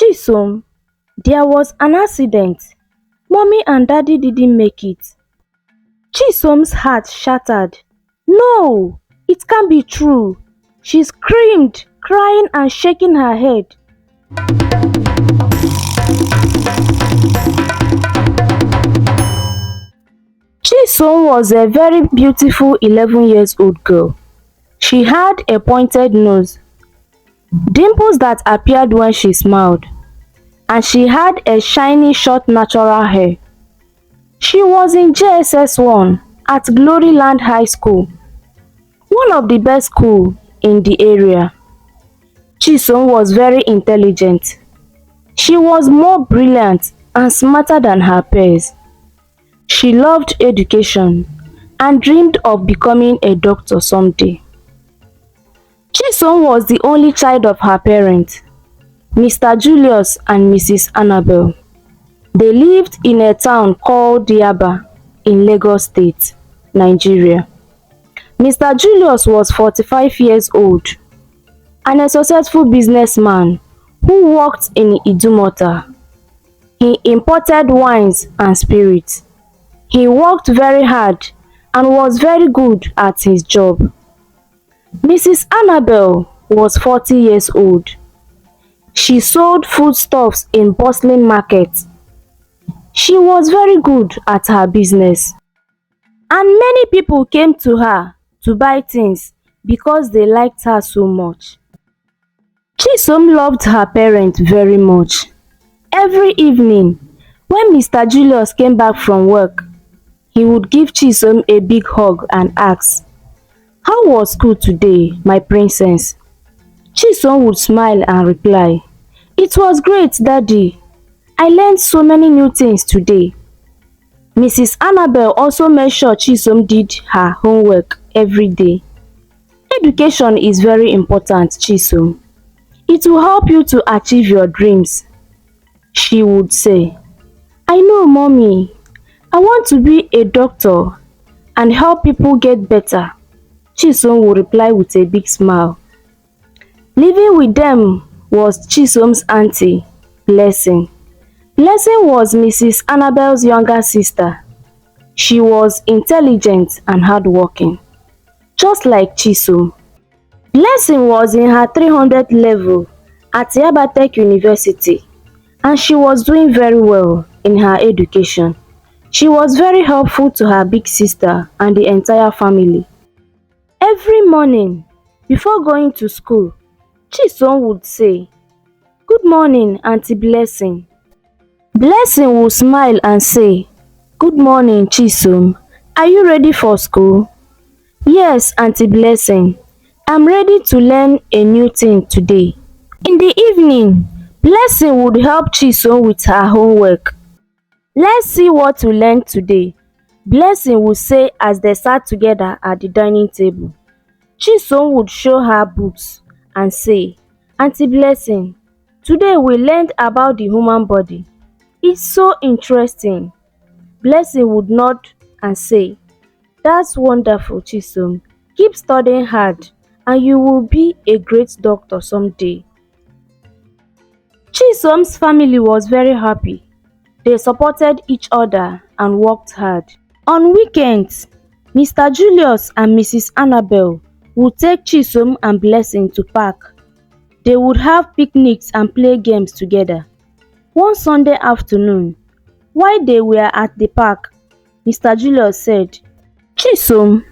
Chisom, there was an accident. Mommy and Daddy didn't make it. Chisom's heart shattered. No, it can't be true. She screamed, crying and shaking her head. Chisom was a very beautiful 11-year-old girl. She had a pointed nose, dimples that appeared when she smiled, and she had a shiny short natural hair. She was in JSS 1 at Gloryland High School, one of the best schools in the area. Chisom was very intelligent. She was more brilliant and smarter than her peers. She loved education and dreamed of becoming a doctor someday. Chisom was the only child of her parents, Mr. Julius and Mrs. Annabel. They lived in a town called Yaba in Lagos State, Nigeria. Mr. Julius was 45 years old and a successful businessman who worked in Idumota. He imported wines and spirits. He worked very hard and was very good at his job. Mrs. Annabel was 40 years old. She sold foodstuffs in bustling markets. She was very good at her business, and many people came to her to buy things because they liked her so much. Chisom loved her parents very much. Every evening, when Mr. Julius came back from work, he would give Chisom a big hug and ask, "How was school today, my princess?" Chisom would smile and reply, "It was great, Daddy. I learned so many new things today." Mrs. Annabel also made sure Chisom did her homework every day. "Education is very important, Chisom. It will help you to achieve your dreams," she would say. "I know, Mommy. I want to be a doctor and help people get better," Chisom would reply with a big smile. Living with them was Chisom's auntie, Blessing. Blessing was Mrs. Annabel's younger sister. She was intelligent and hardworking, just like Chisom. Blessing was in her 300th level at Yaba Tech University, and she was doing very well in her education. She was very helpful to her big sister and the entire family. Every morning, before going to school, Chisom would say, "Good morning, Auntie Blessing." Blessing would smile and say, "Good morning, Chisom. Are you ready for school?" "Yes, Auntie Blessing. I'm ready to learn a new thing today." In the evening, Blessing would help Chisom with her homework. "Let's see what we learned today," Blessing would say as they sat together at the dining table. Chisom would show her books and say, "Auntie Blessing, today we learned about the human body. It's so interesting." Blessing would nod and say, "That's wonderful, Chisom. Keep studying hard and you will be a great doctor someday." Chisom's family was very happy. They supported each other and worked hard. On weekends, Mr. Julius and Mrs. Annabel would take Chisom and Blessing to park. They would have picnics and play games together. One Sunday afternoon, while they were at the park, Mr. Julius said, "Chisom,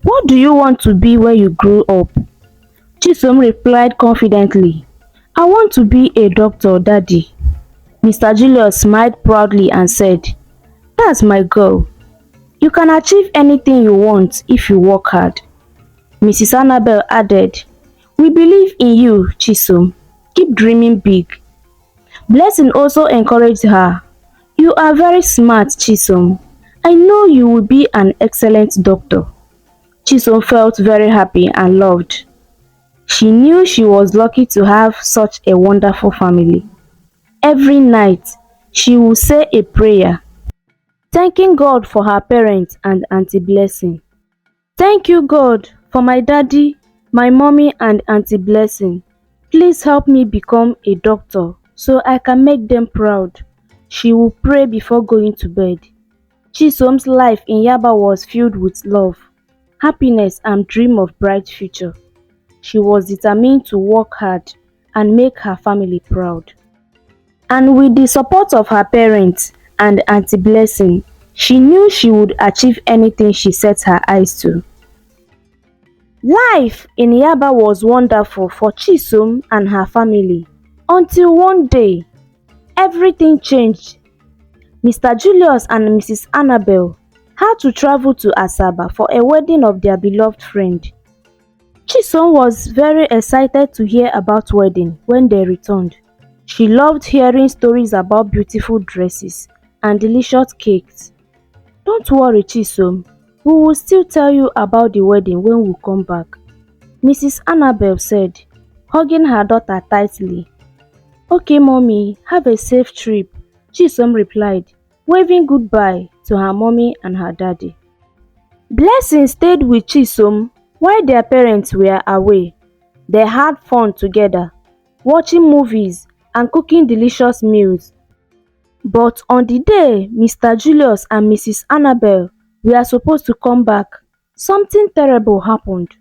what do you want to be when you grow up?" Chisom replied confidently, "I want to be a doctor, Daddy." Mr. Julius smiled proudly and said, "That's my goal. You can achieve anything you want if you work hard." Mrs. Annabel added, "We believe in you, Chisom. Keep dreaming big." Blessing also encouraged her, "You are very smart, Chisom. I know you will be an excellent doctor." Chisom felt very happy and loved. She knew she was lucky to have such a wonderful family. Every night, she would say a prayer, thanking God for her parents and Auntie Blessing. "Thank you, God, for my daddy, my mommy and Auntie Blessing. Please help me become a doctor so I can make them proud. She would pray before going to bed. Chisom's life in Yaba was filled with love, happiness and dream of bright future. She was determined to work hard and make her family proud. And with the support of her parents and Auntie Blessing, she knew she would achieve anything she set her eyes to. Life in Yaba was wonderful for Chisom and her family until one day, everything changed. Mr. Julius and Mrs. Annabel had to travel to Asaba for a wedding of their beloved friend. Chisom was very excited to hear about wedding when they returned. She loved hearing stories about beautiful dresses and delicious cakes. Don't worry, Chisom, we will still tell you about the wedding when we come back, Mrs. Annabel said, hugging her daughter tightly. Okay, mommy, have a safe trip, Chisom replied, waving goodbye to her mommy and her daddy. Blessing stayed with Chisom while their parents were away. They had fun together, watching movies and cooking delicious meals. But on the day Mr. Julius and Mrs. Annabel were supposed to come back, something terrible happened.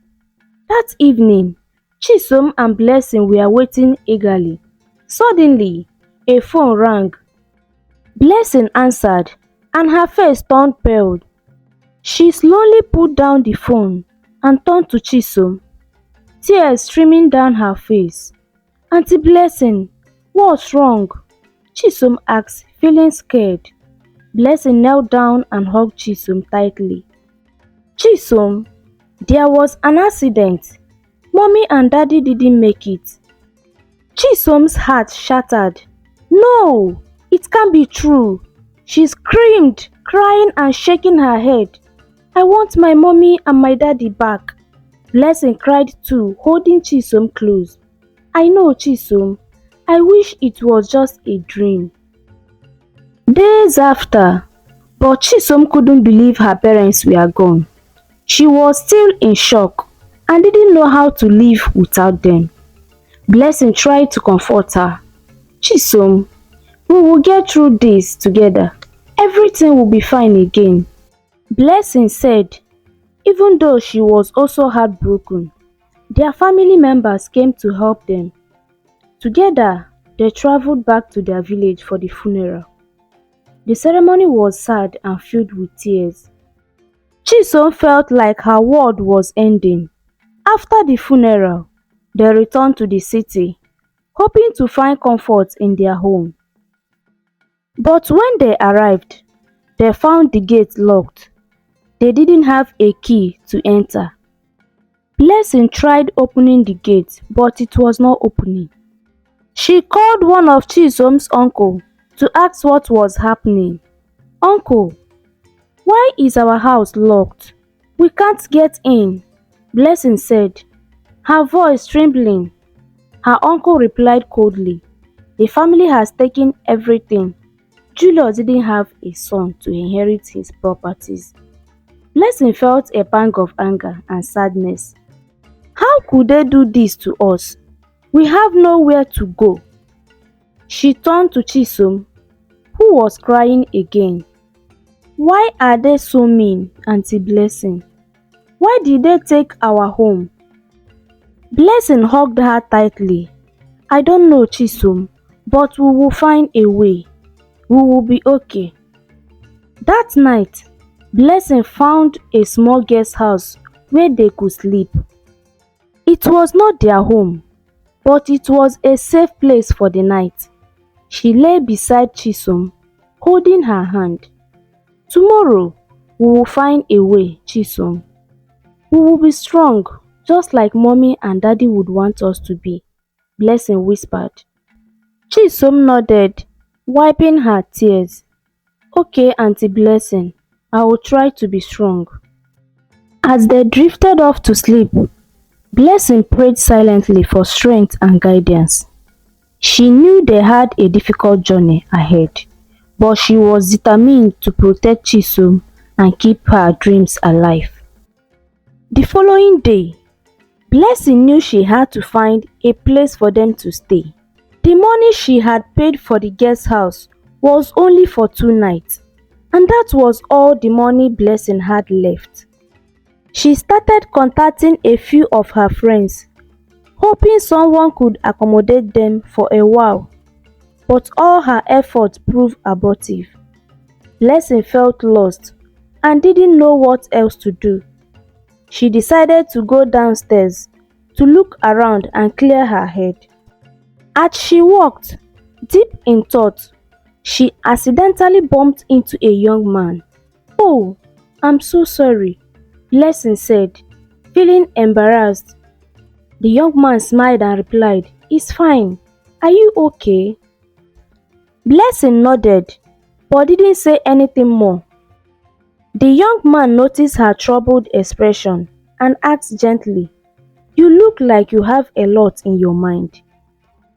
That evening, Chisom and Blessing were waiting eagerly. Suddenly, a phone rang. Blessing answered, and her face turned pale. She slowly put down the phone and turned to Chisom, tears streaming down her face. Auntie Blessing, what's wrong? Chisom asked, feeling scared. Blessing knelt down and hugged Chisom tightly. Chisom, there was an accident. Mommy and Daddy didn't make it. Chisom's heart shattered. No, it can't be true. She screamed, crying and shaking her head. I want my mommy and my daddy back. Blessing cried too, holding Chisom close. I know, Chisom. I wish it was just a dream. Days after, but Chisom couldn't believe her parents were gone. She was still in shock and didn't know how to live without them. Blessing tried to comfort her. Chisom, we will get through this together. Everything will be fine again. Blessing said, even though she was also heartbroken. Their family members came to help them. Together, they traveled back to their village for the funeral. The ceremony was sad and filled with tears. Chisom felt like her world was ending. After the funeral, they returned to the city, hoping to find comfort in their home. But when they arrived, they found the gate locked. They didn't have a key to enter. Blessing tried opening the gate, but it was not opening. She called one of Chisom's uncle to ask what was happening. Uncle, why is our house locked? We can't get in, Blessing said, her voice trembling. Her uncle replied coldly, the family has taken everything. Julius didn't have a son to inherit his properties. Blessing felt a pang of anger and sadness. How could they do this to us? We have nowhere to go. She turned to Chisom, who was crying again. Why are they so mean, Auntie Blessing? Why did they take our home? Blessing hugged her tightly. I don't know, Chisom, but we will find a way. We will be okay. That night, Blessing found a small guest house where they could sleep. It was not their home, but it was a safe place for the night. She lay beside Chisom, holding her hand. Tomorrow, we will find a way, Chisom. We will be strong, just like Mommy and Daddy would want us to be, Blessing whispered. Chisom nodded, wiping her tears. Okay, Auntie Blessing, I will try to be strong. As they drifted off to sleep, Blessing prayed silently for strength and guidance. She knew they had a difficult journey ahead, but she was determined to protect Chisom and keep her dreams alive. The following day, Blessing knew she had to find a place for them to stay. The money she had paid for the guest house was only for 2 nights, and that was all the money Blessing had left. She started contacting a few of her friends, hoping someone could accommodate them for a while, but all her efforts proved abortive. Blessing felt lost and didn't know what else to do. She decided to go downstairs to look around and clear her head. As she walked, deep in thought, she accidentally bumped into a young man. "Oh, I'm so sorry," Blessing said, feeling embarrassed. The young man smiled and replied, "It's fine. Are you okay?" Blessing nodded, but didn't say anything more. The young man noticed her troubled expression and asked gently, "You look like you have a lot in your mind.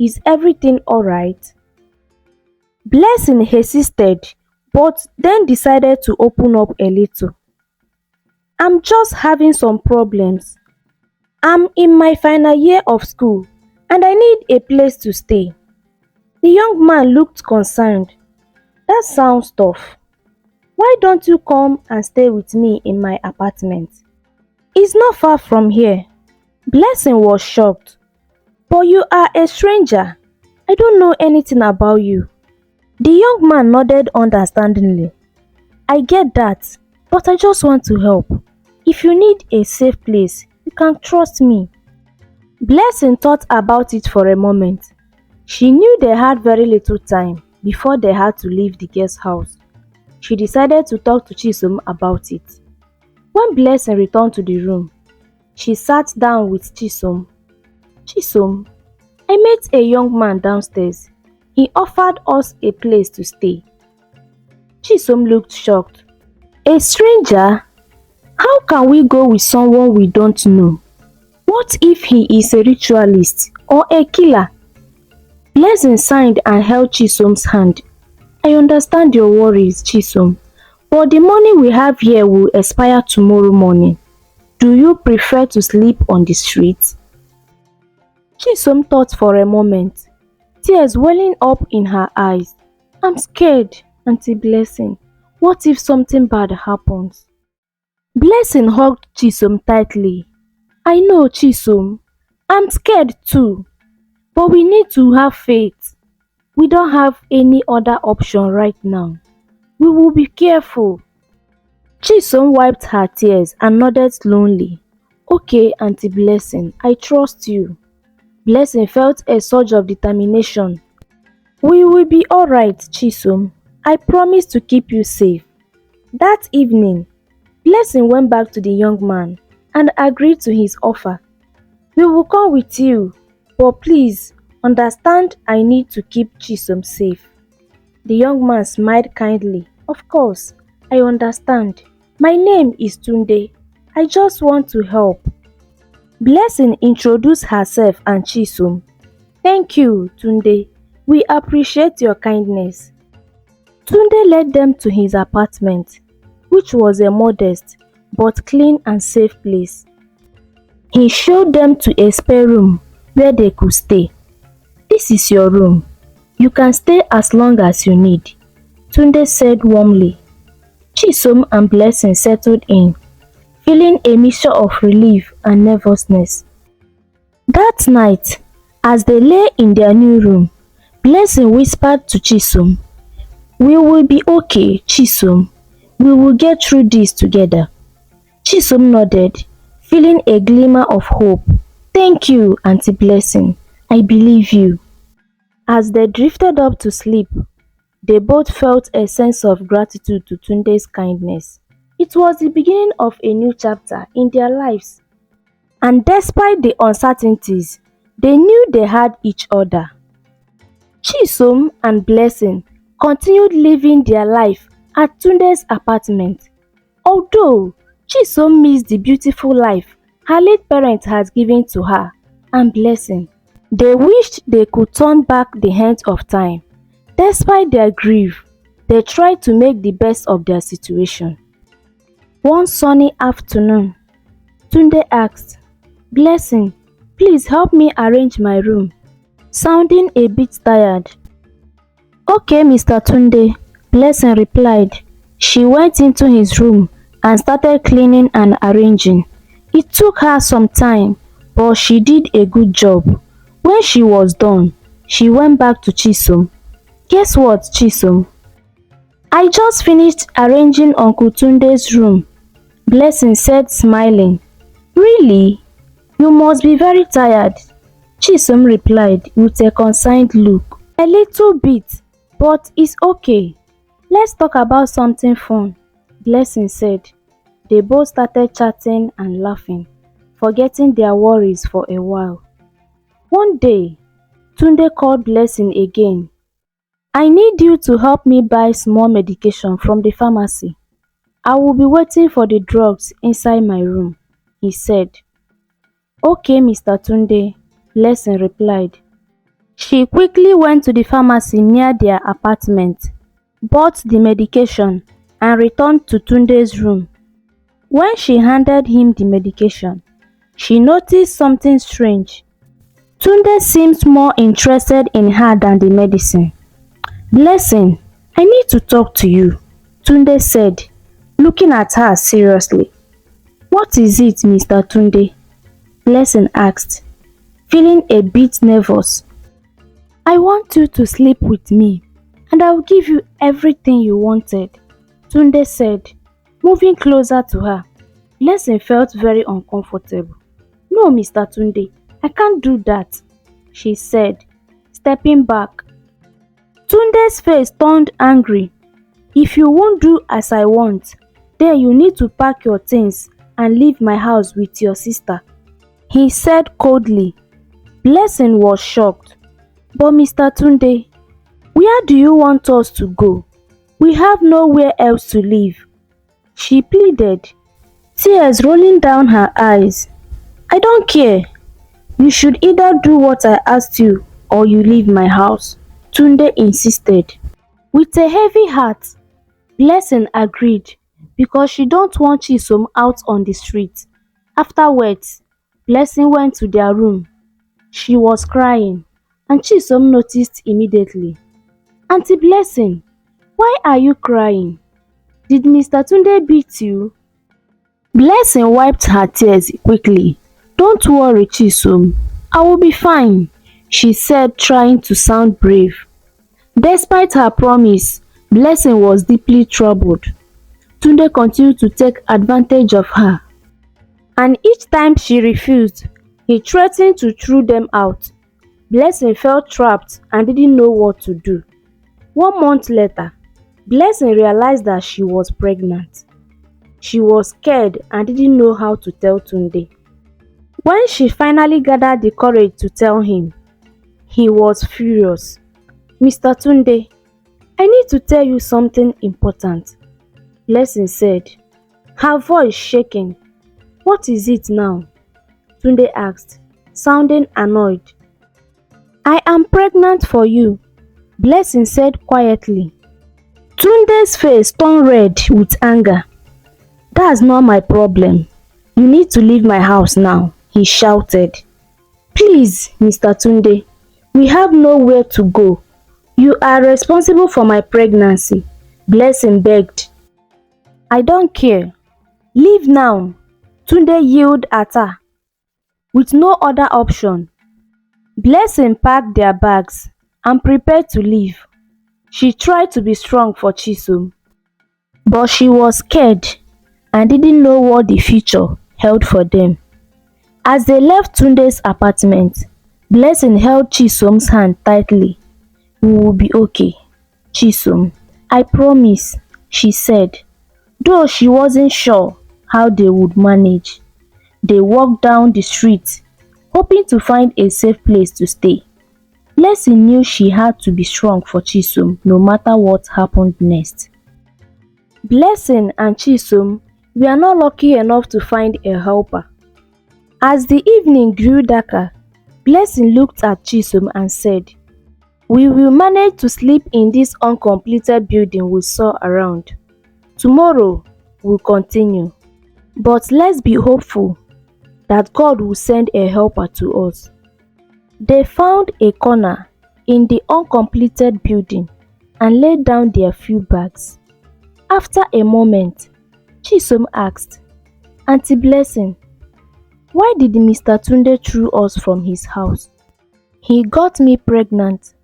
Is everything alright?" Blessing hesitated, but then decided to open up a little. "I'm just having some problems. I'm in my final year of school and I need a place to stay." The young man looked concerned. "That sounds tough. Why don't you come and stay with me in my apartment? It's not far from here." Blessing was shocked. "But you are a stranger. I don't know anything about you." The young man nodded understandingly. "I get that, but I just want to help. If you need a safe place, you can trust me." Blessing thought about it for a moment. She knew they had very little time before they had to leave the guest house. She decided to talk to Chisom about it. When Blessing returned to the room, she sat down with Chisom. "Chisom, I met a young man downstairs. He offered us a place to stay." Chisom looked shocked. "A stranger? How can we go with someone we don't know? What if he is a ritualist or a killer?" Blessing sighed and held Chisom's hand. "I understand your worries, Chisom, but the money we have here will expire tomorrow morning. Do you prefer to sleep on the street?" Chisom thought for a moment, tears welling up in her eyes. "I'm scared, Auntie Blessing. What if something bad happens?" Blessing hugged Chisom tightly. "I know, Chisom. I'm scared too. But we need to have faith. We don't have any other option right now. We will be careful." Chisom wiped her tears and nodded slowly. "Okay, Auntie Blessing, I trust you." Blessing felt a surge of determination. "We will be alright, Chisom. I promise to keep you safe." That evening, Blessing went back to the young man and agreed to his offer. "We will come with you, but please understand I need to keep Chisom safe." The young man smiled kindly. "Of course, I understand. My name is Tunde. I just want to help." Blessing introduced herself and Chisom. "Thank you, Tunde. We appreciate your kindness." Tunde led them to his apartment, which was a modest but clean and safe place. He showed them to a spare room where they could stay. "This is your room. You can stay as long as you need," Tunde said warmly. Chisom and Blessing settled in, feeling a mixture of relief and nervousness. That night, as they lay in their new room, Blessing whispered to Chisom, "We will be okay, Chisom. We will get through this together." Chisom nodded, feeling a glimmer of hope. "Thank you, Auntie Blessing. I believe you." As they drifted up to sleep, they both felt a sense of gratitude to Tunde's kindness. It was the beginning of a new chapter in their lives. And despite the uncertainties, they knew they had each other. Chisom and Blessing continued living their life at Tunde's apartment. Although Chisom missed the beautiful life her late parents had given to her and Blessing, they wished they could turn back the hands of time. Despite their grief, they tried to make the best of their situation. One sunny afternoon, Tunde asked, "Blessing, please help me arrange my room." sounding a bit tired. Okay, Mr. Tunde, Blessing replied. She went into his room and started cleaning and arranging. It took her some time, but she did a good job. When she was done, she went back to Chisom. Guess what, Chisom? I just finished arranging Uncle Tunde's room, Blessing said, smiling. Really? You must be very tired, Chisom replied with a concerned look. A little bit, but it's okay. Let's talk about something fun, Blessing said. They both started chatting and laughing, forgetting their worries for a while. One day, Tunde called Blessing again. I need you to help me buy small medication from the pharmacy. I will be waiting for the drugs inside my room, he said. Okay, Mr. Tunde, Blessing replied. She quickly went to the pharmacy near their apartment, bought the medication, and returned to Tunde's room. When she handed him the medication, she noticed something strange. Tunde seemed more interested in her than the medicine. Blessing, I need to talk to you, Tunde said, looking at her seriously. What is it, Mr. Tunde? Blessing asked, feeling a bit nervous. I want you to sleep with me, and I will give you everything you wanted, Tunde said, moving closer to her. Blessing felt very uncomfortable. No, Mr. Tunde, I can't do that, she said, stepping back. Tunde's face turned angry. If you won't do as I want, then you need to pack your things and leave my house with your sister, he said coldly. Blessing was shocked. But Mr. Tunde, where do you want us to go? We have nowhere else to live, she pleaded, tears rolling down her eyes. I don't care. You should either do what I asked you or you leave my house, Tunde insisted. With a heavy heart, Blessing agreed because she don't want Chisom out on the street. Afterwards, Blessing went to their room. She was crying, and Chisom noticed immediately. Auntie Blessing, why are you crying? Did Mr. Tunde beat you? Blessing wiped her tears quickly. Don't worry, Chisom. I will be fine, she said, trying to sound brave. Despite her promise, Blessing was deeply troubled. Tunde continued to take advantage of her, and each time she refused, he threatened to throw them out. Blessing felt trapped and didn't know what to do. 1 month later, Blessing realized that she was pregnant. She was scared and didn't know how to tell Tunde. When she finally gathered the courage to tell him, he was furious. Mr. Tunde, I need to tell you something important, Blessing said, her voice shaking. What is it now? Tunde asked, sounding annoyed. I am pregnant for you, Blessing said quietly. Tunde's face turned red with anger. That's not my problem. You need to leave my house now, he shouted. Please, Mr. Tunde, we have nowhere to go. You are responsible for my pregnancy, Blessing begged. I don't care. Leave now, Tunde yelled at her. With no other option, Blessing packed their bags and prepared to leave. She tried to be strong for Chisom, but she was scared and didn't know what the future held for them. As they left Tunde's apartment, Blessing held Chisom's hand tightly. We will be okay, Chisom. I promise, she said, though she wasn't sure how they would manage. They walked down the street, hoping to find a safe place to stay. Blessing knew she had to be strong for Chisom no matter what happened next. Blessing and Chisom were not lucky enough to find a helper. As the evening grew darker, Blessing looked at Chisom and said, We will manage to sleep in this uncompleted building we saw around. Tomorrow, we'll continue. But let's be hopeful that God will send a helper to us. They found a corner in the uncompleted building and laid down their few bags. After a moment, Chisom asked, "Auntie Blessing, why did Mr. Tunde throw us from his house? He got me pregnant,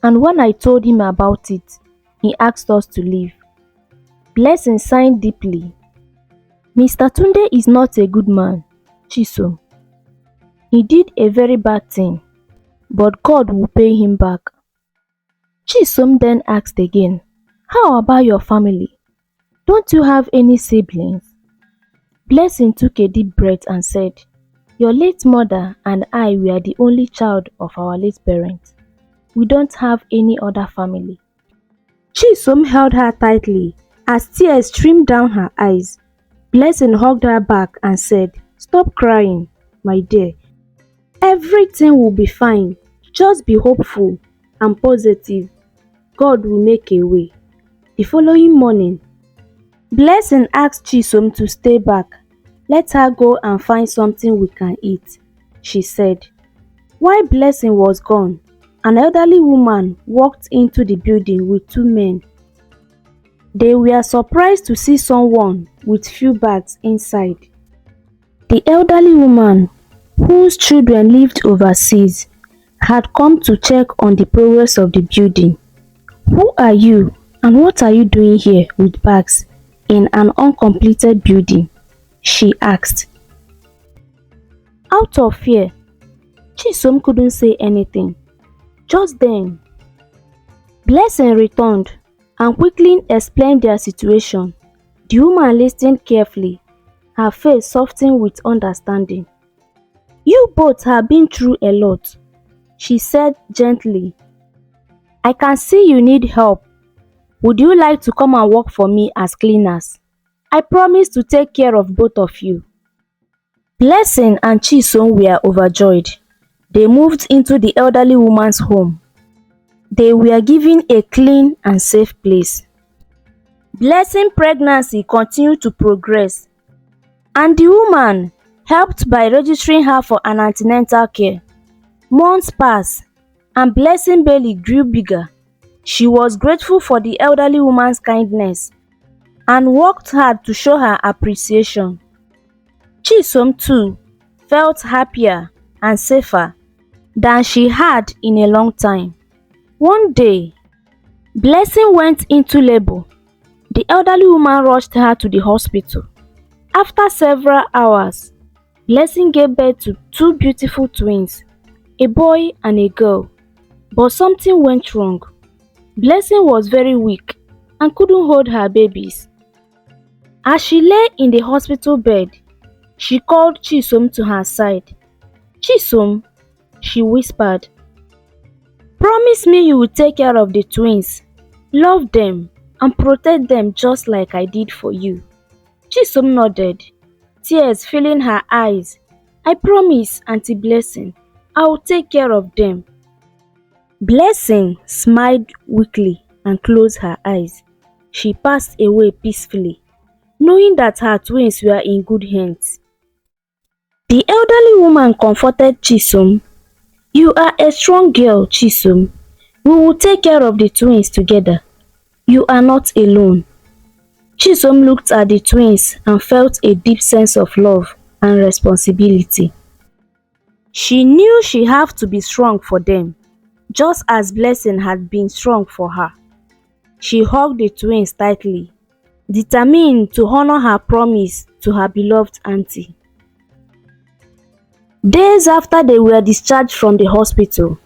and when I told him about it, he asked us to leave." Blessing sighed deeply. "Mr. Tunde is not a good man, Chisom. He did a very bad thing, but God will pay him back." Chisom then asked again, "How about your family? Don't you have any siblings?" Blessing took a deep breath and said, "Your late mother and I were the only child of our late parents. We don't have any other family." Chisom held her tightly as tears streamed down her eyes. Blessing hugged her back and said, "Stop crying, my dear. Everything will be fine. Just be hopeful and positive. God will make a way." The following morning, Blessing asked Chisom to stay back. "Let her go and find something we can eat," she said. While Blessing was gone, an elderly woman walked into the building with two men. They were surprised to see someone with few bags inside. The elderly woman, whose children lived overseas, had come to check on the progress of the building. "Who are you and what are you doing here with bags in an uncompleted building?" she asked. Out of fear, Chisom couldn't say anything. Just then, Blessing returned and quickly explained their situation. The woman listened carefully, her face softened with understanding. "You both have been through a lot," she said gently. "I can see you need help. Would you like to come and work for me as cleaners? I promise to take care of both of you." Blessing and Chisom were overjoyed. They moved into the elderly woman's home. They were given a clean and safe place. Blessing pregnancy continued to progress, and the woman helped by registering her for an antenatal care. Months passed, and Blessing belly grew bigger. She was grateful for the elderly woman's kindness and worked hard to show her appreciation. Chisom too felt happier and safer than she had in a long time. One day, Blessing went into labor. The elderly woman rushed her to the hospital. After several hours, Blessing gave birth to two beautiful twins, a boy and a girl. But something went wrong. Blessing was very weak and couldn't hold her babies. As she lay in the hospital bed, she called Chisom to her side. "Chisom," she whispered, "promise me you will take care of the twins, love them, and protect them just like I did for you." Chisom nodded, tears filling her eyes. "I promise, Auntie Blessing. I will take care of them." Blessing smiled weakly and closed her eyes. She passed away peacefully, knowing that her twins were in good hands. The elderly woman comforted Chisom. "You are a strong girl, Chisom. We will take care of the twins together. You are not alone." Chisom looked at the twins and felt a deep sense of love and responsibility. She knew she had to be strong for them, just as Blessing had been strong for her. She hugged the twins tightly, determined to honor her promise to her beloved auntie. Days after they were discharged from the hospital,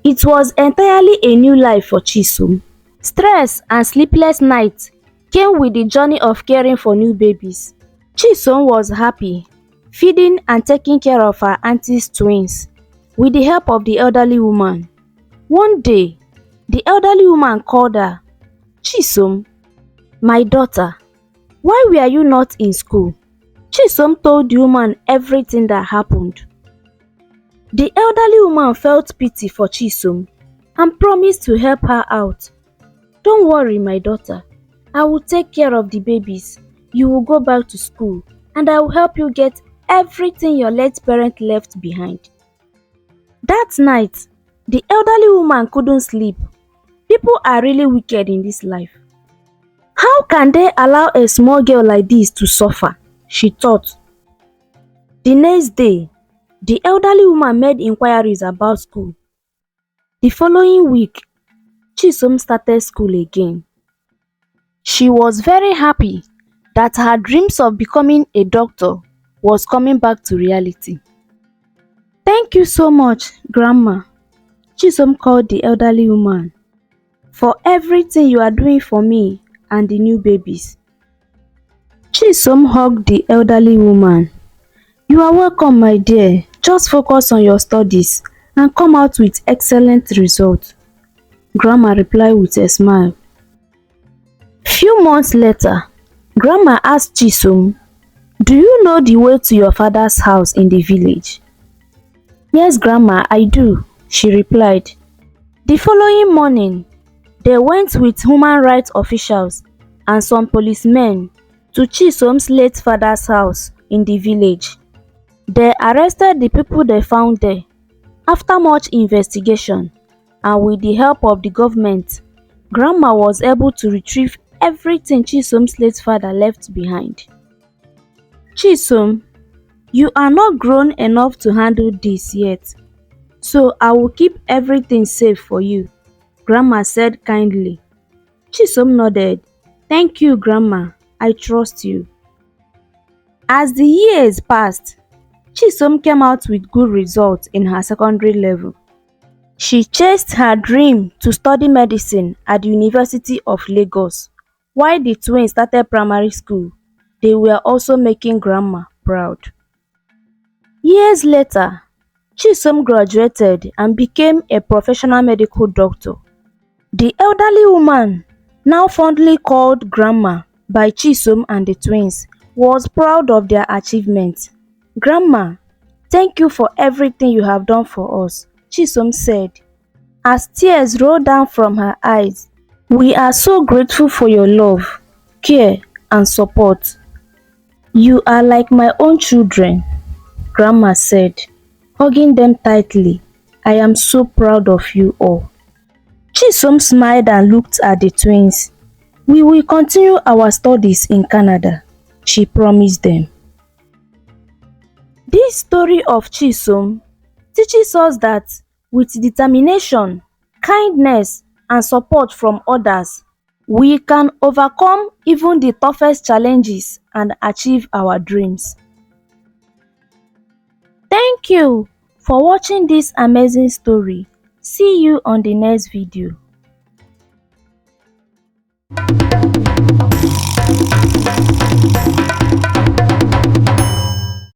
it was entirely a new life for Chisom. Stress and sleepless nights came with the journey of caring for new babies. Chisom was happy, feeding and taking care of her auntie's twins with the help of the elderly woman. One day, the elderly woman called her. "Chisom, my daughter, why were you not in school?" Chisom told the woman everything that happened. The elderly woman felt pity for Chisom and promised to help her out. "Don't worry, my daughter. I will take care of the babies. You will go back to school and I will help you get everything your late parent left behind." That night, the elderly woman couldn't sleep. People are really wicked in this life. How can they allow a small girl like this to suffer? She thought. The next day, the elderly woman made inquiries about school. The following week, Chisom started school again. She was very happy that her dreams of becoming a doctor was coming back to reality. "Thank you so much, Grandma," Chisom called the elderly woman, "for everything you are doing for me and the new babies." Chisom hugged the elderly woman. "You are welcome, my dear. Just focus on your studies and come out with excellent results," Grandma replied with a smile. Few months later, Grandma asked Chisom, "Do you know the way to your father's house in the village?" "Yes, Grandma, I do," she replied. The following morning, they went with human rights officials and some policemen to Chisom's late father's house in the village. They arrested the people they found there. After much investigation and with the help of the government, Grandma was able to retrieve everything Chisom's late father left behind. "Chisom, you are not grown enough to handle this yet, so I will keep everything safe for you," Grandma said kindly. Chisom nodded. "Thank you, Grandma. I trust you." As the years passed, Chisom came out with good results in her secondary level. She chased her dream to study medicine at the University of Lagos. While the twins started primary school, they were also making Grandma proud. Years later, Chisom graduated and became a professional medical doctor. The elderly woman, now fondly called Grandma by Chisom and the twins, was proud of their achievement. "Grandma, thank you for everything you have done for us," Chisom said, as tears rolled down from her eyes. "We are so grateful for your love, care, and support. You are like my own children," Grandma said, hugging them tightly. "I am so proud of you all." Chisom smiled and looked at the twins. "We will continue our studies in Canada," she promised them. This story of Chisom teaches us that with determination, kindness, and support from others, we can overcome even the toughest challenges and achieve our dreams. Thank you for watching this amazing story. See you on the next video.